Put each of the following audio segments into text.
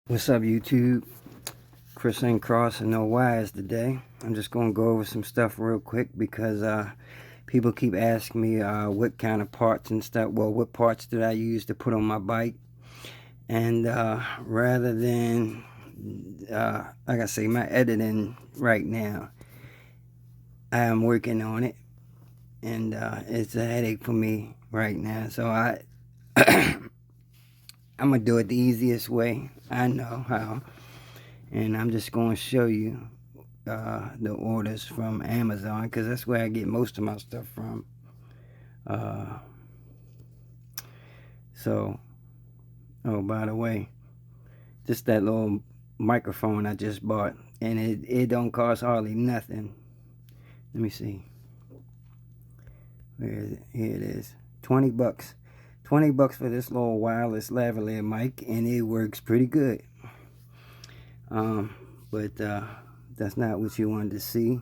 What's up, YouTube? Chris ain't crossing no wires today. I'm just gonna go over some stuff real quick because people keep asking me what kind of parts and stuff. Well, what parts did I use to put on my bike? And rather than like I say, my editing right now, I am working on it, and it's a headache for me right now. So I'm gonna do it the easiest way I know how, and I'm just gonna show you the orders from Amazon because that's where I get most of my stuff from. So, oh, by the way, just that little microphone I just bought, and it don't cost hardly nothing. Let me see. Where is it? Here it is. 20 bucks. 20 bucks for this little wireless lavalier mic, and it works pretty good. But that's not what you wanted to see.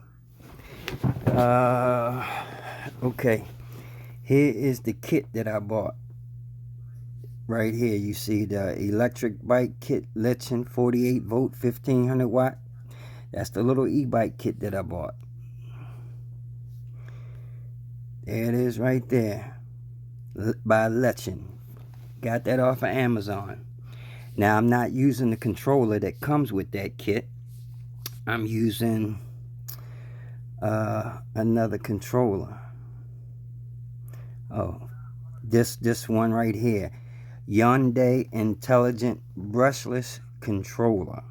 Okay. Here is the kit that I bought. Right here, you see the electric bike kit, Litchin 48 volt, 1500 watt. That's the little e-bike kit that I bought. There it is right there, by Litchin. Got that off of Amazon. Now, I'm not using the controller that comes with that kit. I'm using another controller. Oh, this one right here. Hyundai Intelligent Brushless Controller.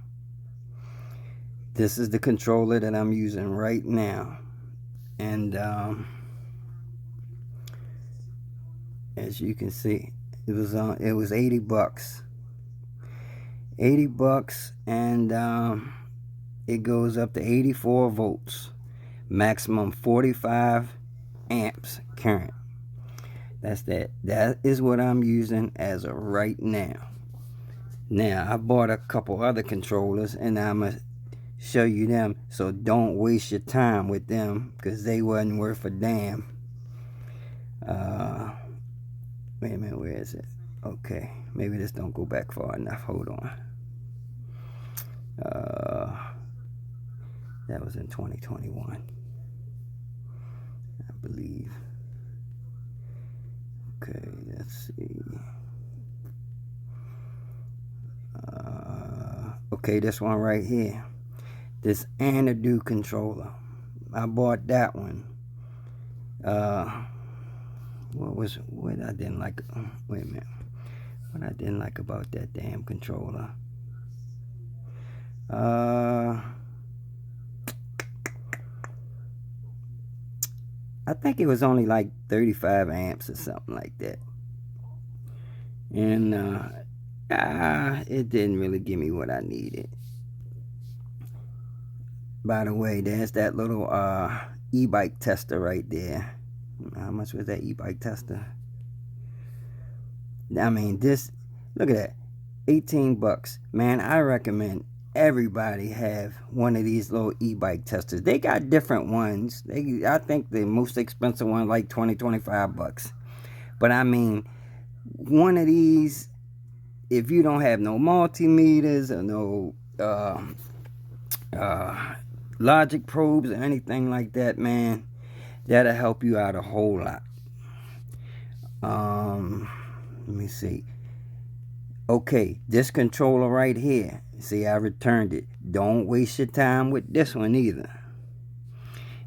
This is the controller that I'm using right now. And as you can see, it was 80 bucks. 80 bucks, and it goes up to 84 volts, maximum 45 amps current. That is what I'm using as of right now. Now, I bought a couple other controllers, and I'm gonna show you them, so don't waste your time with them because they wasn't worth a damn. Wait a minute, where is it? Okay, maybe this don't go back far enough. Hold on. That was in 2021, I believe. Okay, let's see. Okay, this one right here. This Anadu controller. I bought that one. What I didn't like? Wait a minute. What I didn't like about that damn controller? I think it was only like 35 amps or something like that. And it didn't really give me what I needed. By the way, there's that little e-bike tester right there. How much was that e-bike tester? I mean, look at that. 18 bucks. Man, I recommend everybody have one of these little e-bike testers. They got different ones. I think the most expensive one like 25 bucks. But I mean, one of these, if you don't have no multimeters or no logic probes or anything like that, man, that'll help you out a whole lot. Let me see. Okay, this controller right here. See, I returned it. Don't waste your time with this one either.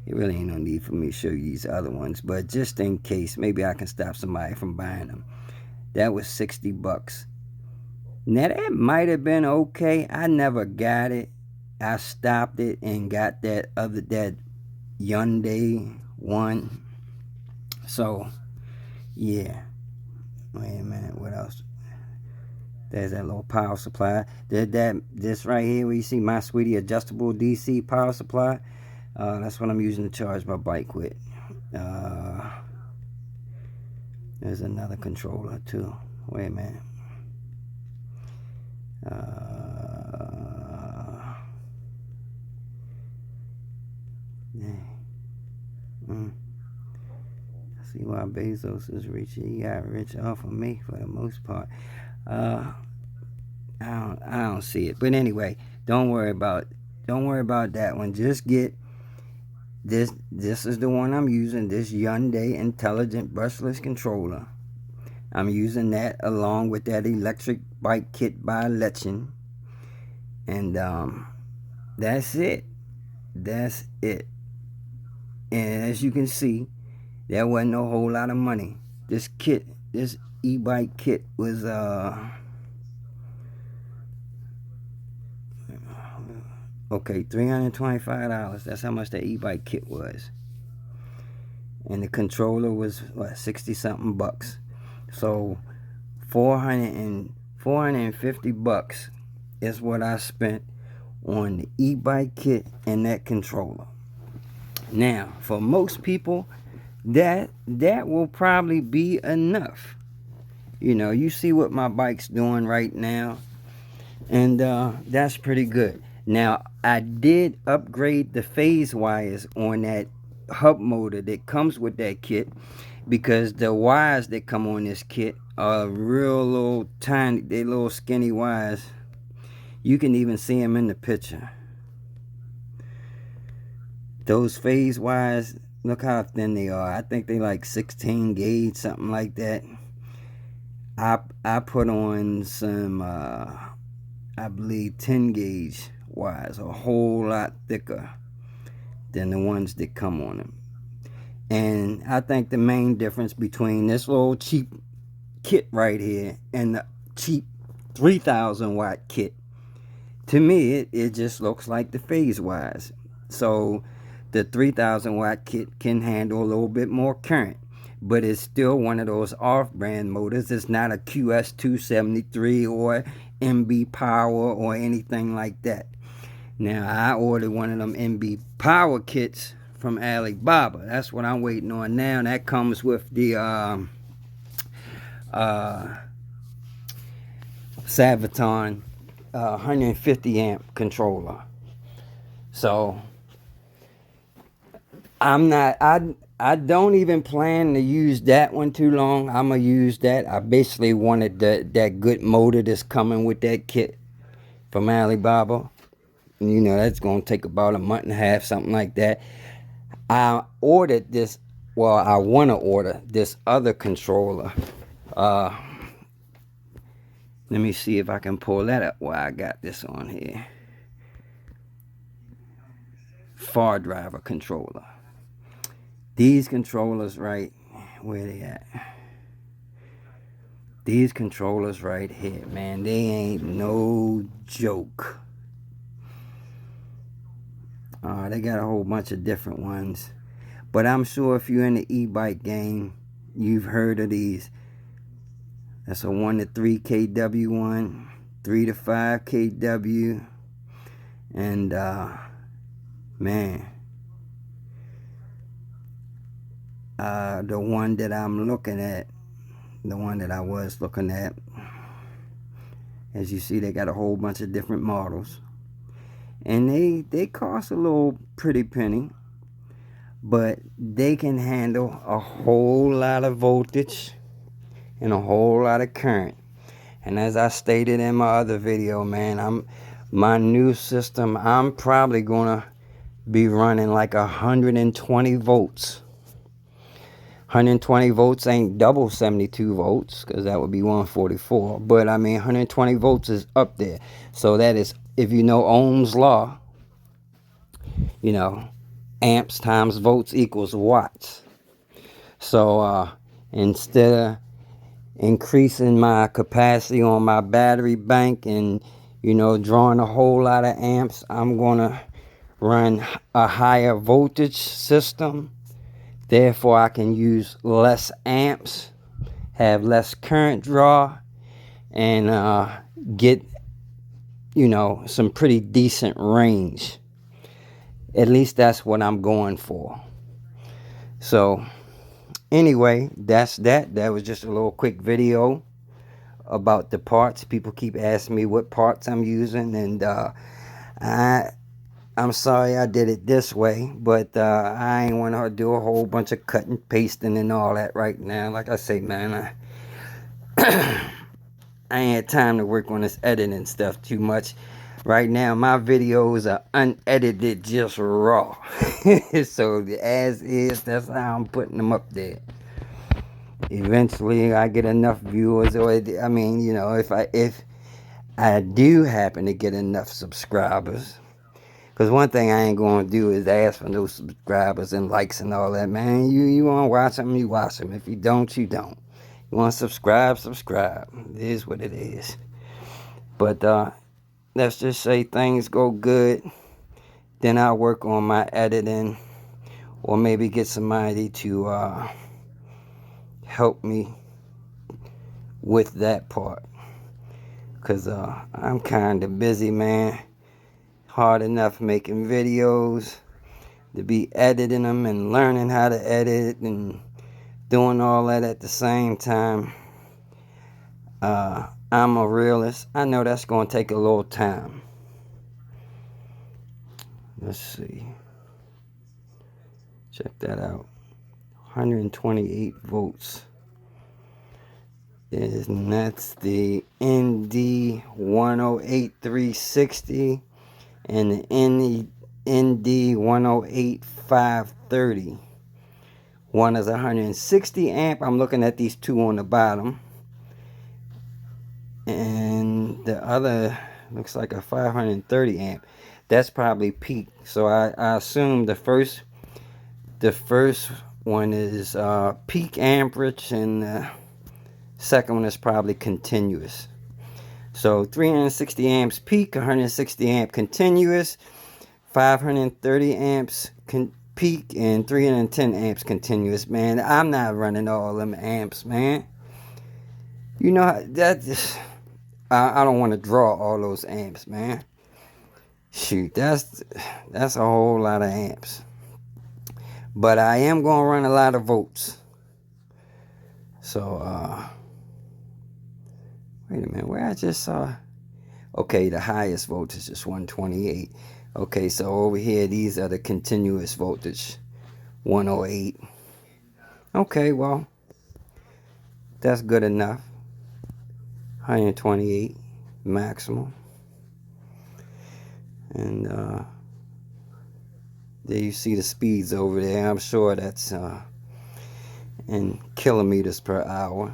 It really ain't no need for me to show you these other ones, but just in case, maybe I can stop somebody from buying them. That was 60 bucks. Now, that might have been okay. I never got it. I stopped it and got that Hyundai one. So, yeah. Wait a minute, what else? There's that little power supply. This right here where you see My Sweetie adjustable DC power supply. That's what I'm using to charge my bike with. There's another controller too. Wait a minute. I see why Bezos is rich. He got rich off of me for the most part. I don't see it. But anyway, don't worry about that one. Just get this. This is the one I'm using. This Hyundai Intelligent Brushless Controller. I'm using that along with that electric bike kit by Lechen. And that's it. That's it. And as you can see, there wasn't no whole lot of money. This kit, this e-bike kit was okay, $325. That's how much that e-bike kit was. And the controller was what, 60 something bucks. So 450 bucks is what I spent on the e-bike kit and that controller. Now, for most people, that will probably be enough. You know, you see what my bike's doing right now, and that's pretty good. Now, I did upgrade the phase wires on that hub motor that comes with that kit, because the wires that come on this kit are real little tiny, they little skinny wires. You can even see them in the picture. Those phase wires, look how thin they are. I think they like 16 gauge, something like that. I put on some I believe 10 gauge wires, a whole lot thicker than the ones that come on them. And I think the main difference between this little cheap kit right here and the cheap 3,000 watt kit, to me it just looks like the phase wires. So the 3,000 watt kit can handle a little bit more current, but it's still one of those off-brand motors. It's not a QS273 or MB Power or anything like that. Now, I ordered one of them MB Power kits from Alibaba. That's what I'm waiting on now. That comes with the Saviton 150 amp controller. So I don't even plan to use that one too long. I'm gonna use that. I basically wanted that good motor that's coming with that kit from Alibaba. You know, that's gonna take about a month and a half, something like that. I ordered this, well, I want to order this other controller. Let me see if I can pull that up while I got this on here. Far driver controller. These controllers right, where they at? These controllers right here, man, they ain't no joke. They got a whole bunch of different ones, but I'm sure if you're in the e-bike game, you've heard of these. That's a 1 to 3 kW one, 3 to 5 kW, and man, the one that I'm looking at, the one that I was looking at, as you see, they got a whole bunch of different models, and they cost a little pretty penny, but they can handle a whole lot of voltage and a whole lot of current. And as I stated in my other video, man, my new system, I'm probably gonna be running like 120 volts. 120 volts ain't double 72 volts, because that would be 144. But I mean, 120 volts is up there. So that is, if you know Ohm's law, you know, amps times volts equals watts. So instead of increasing my capacity on my battery bank and, you know, drawing a whole lot of amps, I'm gonna run a higher voltage system. Therefore, I can use less amps, have less current draw, and get, you know, some pretty decent range. At least that's what I'm going for. So anyway, that's that. That was just a little quick video about the parts. People keep asking me what parts I'm using, and I'm sorry I did it this way, but I ain't want to do a whole bunch of cutting, pasting, and all that right now. Like I say, man, I ain't had time to work on this editing stuff too much. Right now, my videos are unedited, just raw. So as is, that's how I'm putting them up there. Eventually, I get enough viewers, or I mean, you know, if I do happen to get enough subscribers. Because one thing I ain't going to do is ask for no subscribers and likes and all that, man. You want to watch them, you watch them. If you don't, you don't. You want to subscribe, subscribe. It is what it is. But let's just say things go good. Then I'll work on my editing. Or maybe get somebody to help me with that part. Because I'm kind of busy, man. Hard enough making videos, to be editing them and learning how to edit and doing all that at the same time. I'm a realist. I know that's going to take a little time. Let's see. Check that out. 128 votes. And that's the ND 108360 and the ND 108530. One is 160 amp. I'm looking at these two on the bottom. And the other looks like a 530 amp. That's probably peak. So I assume the first one is peak amperage, and the second one is probably continuous. So 360 amps peak, 160 amp continuous, 530 amps peak, and 310 amps continuous. Man, I'm not running all them amps, man. You know that just, I don't want to draw all those amps, man. Shoot, that's a whole lot of amps. But I am gonna run a lot of volts. So wait a minute, where I just saw, okay, the highest voltage is 128. Okay, so over here, these are the continuous voltage, 108. Okay, well, that's good enough. 128 maximum. And there you see the speeds over there. I'm sure that's in kilometers per hour.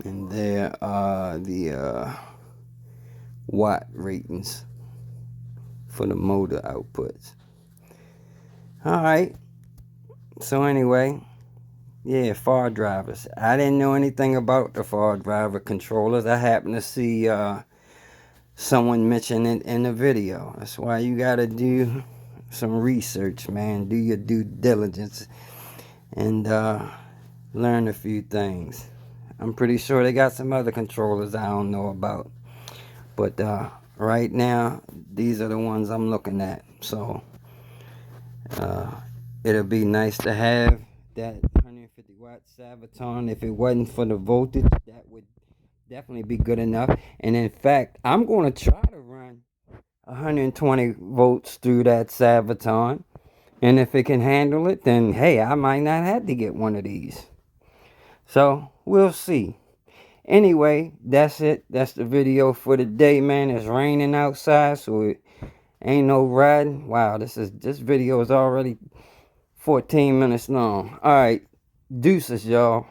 And there are the watt ratings for the motor outputs. Alright, so anyway, yeah, far drivers. I didn't know anything about the far driver controllers. I happened to see someone mention it in the video. That's why you gotta do some research, man. Do your due diligence and learn a few things. I'm pretty sure they got some other controllers I don't know about. But right now, these are the ones I'm looking at. So it'll be nice to have that 150 watt Sabaton. If it wasn't for the voltage, that would definitely be good enough. And in fact, I'm going to try to run 120 volts through that Sabaton. And if it can handle it, then hey, I might not have to get one of these. So we'll see. Anyway, that's it. That's the video for today, man. It's raining outside, so it ain't no riding. Wow, this video is already 14 minutes long. All right, deuces, y'all.